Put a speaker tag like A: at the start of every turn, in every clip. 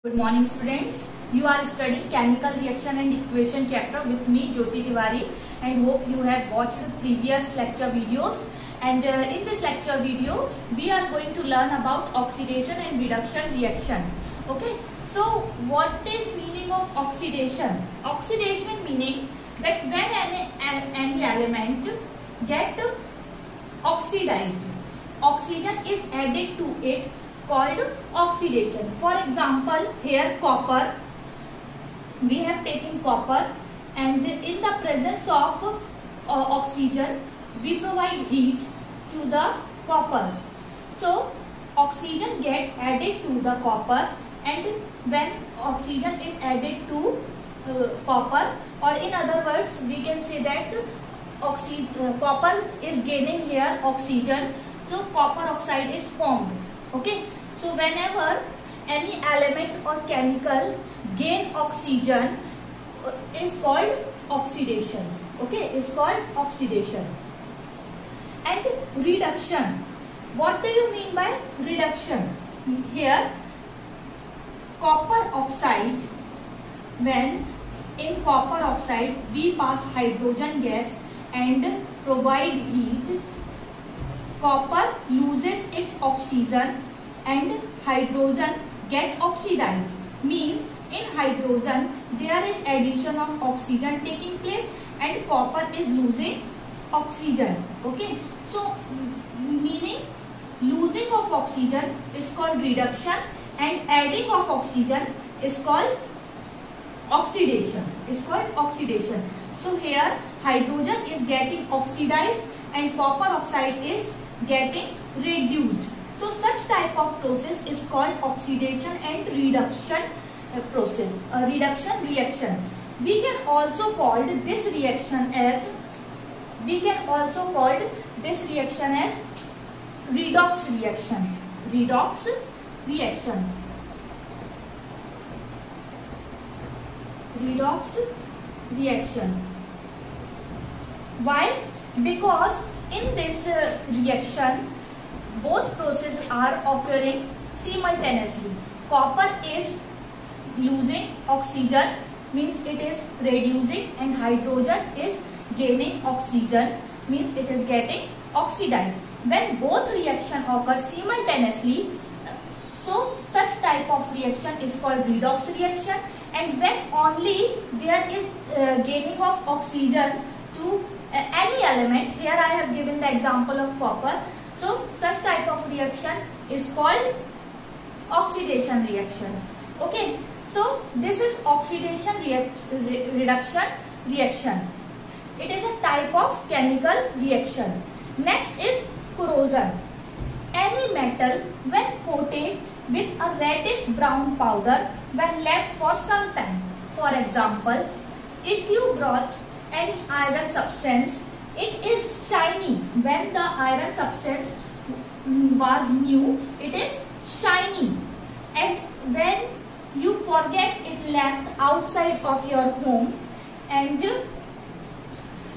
A: Good morning students. You are studying chemical reaction and equation chapter with me Jyoti Tiwari and hope you have watched previous lecture videos, and in this lecture video we are going to learn about oxidation and reduction reaction. Okay, so what is meaning of oxidation? Oxidation meaning that when any element get oxidized, oxygen is added to it, called oxidation. For example, here copper, we have taken copper, and in the presence of oxygen we provide heat to the copper, so oxygen get added to the copper, and when oxygen is added to copper, or in other words we can say that copper is gaining here oxygen, so copper oxide is formed. Okay, so whenever any element or chemical gain oxygen is called oxidation. Okay, is called oxidation. And reduction, what do you mean by reduction? Here copper oxide, when in copper oxide we pass hydrogen gas and provide heat, copper loses its oxygen and hydrogen get oxidized. Means in hydrogen there is addition of oxygen taking place and copper is losing oxygen. Okay, so meaning losing of oxygen is called reduction and adding of oxygen is called oxidation. So here hydrogen is getting oxidized and copper oxide is getting reduced. So such type of process is called oxidation and reduction process, reduction reaction. We can also call this reaction as redox reaction. Why? Because in this reaction both processes are occurring simultaneously. Copper is losing oxygen, means it is reducing, and hydrogen is gaining oxygen, means it is getting oxidized. When both reaction occur simultaneously, so such type of reaction is called redox reaction. And when only there is gaining of oxygen to any element, here I have given the example of copper, so such type of reaction is called oxidation reaction. Okay, so this is oxidation reduction reaction. It is a type of chemical reaction. Next is corrosion. Any metal when coated with a reddish brown powder when left for some time. For example, if you brought any iron substance, it is shiny. When the iron substance was new, it is shiny, and when you forget it left outside of your home, and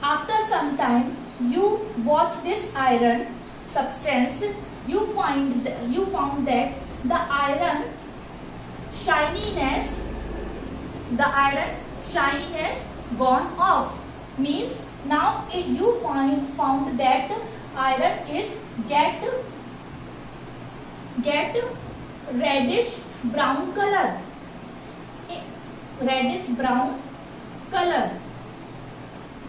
A: after some time you watch this iron substance, you found that the iron shininess gone off. Means now you found that iron is get reddish brown color.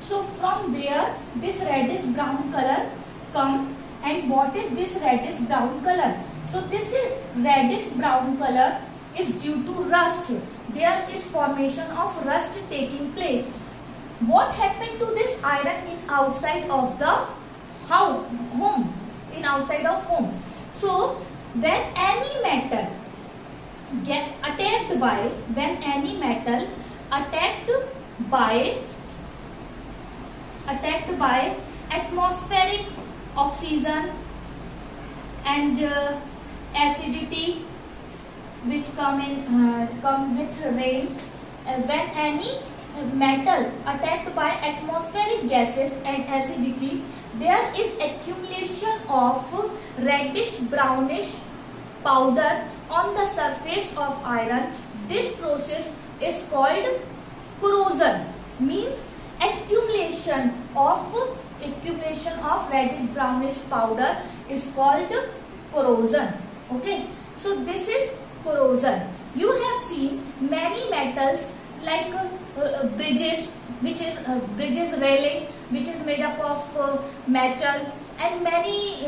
A: So from where this reddish brown color come, and what is this reddish brown color? So this reddish brown color is due to rust. There is formation of rust taking place. What happened to this iron in outside of the home? So when any metal attacked by atmospheric oxygen and acidity which come with rain, when any metal attacked by atmospheric gases and acidity, there is accumulation of reddish brownish powder on the surface of iron. This process is called corrosion, means accumulation of reddish brownish powder is called corrosion. Okay, so this is corrosion. You have seen many metals like bridges, which is bridges railing, which is made up of metal, and many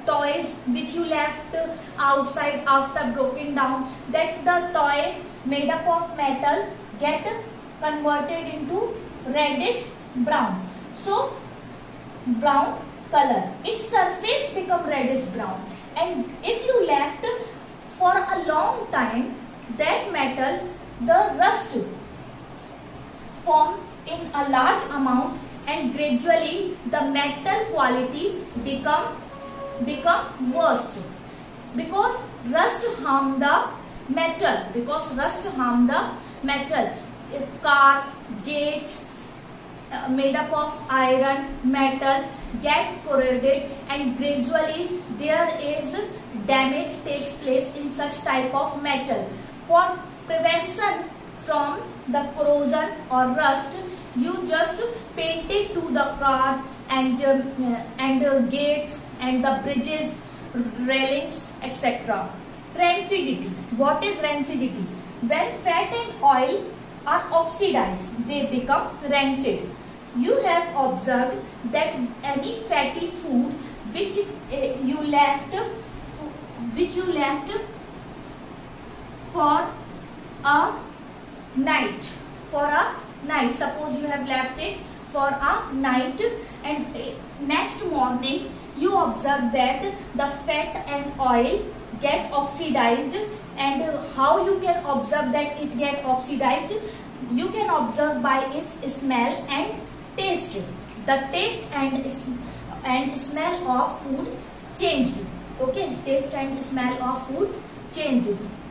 A: toys which you left outside after broken down, that the toy made up of metal get converted into reddish brown. So brown color, its surface become reddish brown, and if you left for a long time, that metal, the rust form in a large amount, and gradually the metal quality become worst, because rust harm the metal. A car, gate made up of iron, metal get corroded, and gradually there is damage takes place in such type of metal. For prevention from the corrosion or rust, you just paint it to the car and gates and the bridges, railings, etc. Rancidity. What is rancidity? When fat and oil are oxidized, they become rancid. You have observed that any fatty food which you left for a night. Suppose you have left it for a night, and next morning you observe that the fat and oil get oxidized. And how you can observe that it get oxidized? You can observe by its smell and taste. The taste and smell of food changed. Okay, taste and smell of food changed.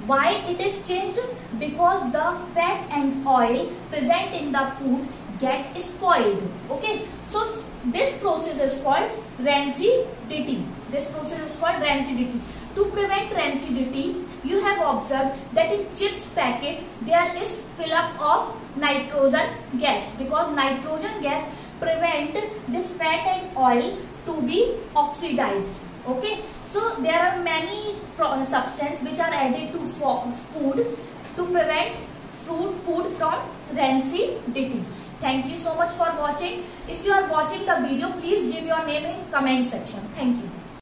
A: Why it is changed? Because the fat and oil present in the food get spoiled. Okay, so this process is called rancidity. To prevent rancidity, you have observed that in chips packet there is fill up of nitrogen gas, because nitrogen gas prevent this fat and oil to be oxidized. Okay, so there are many substances which are added to food to prevent food from rancidity. Thank you so much for watching. If you are watching the video, please give your name in comment section. Thank you.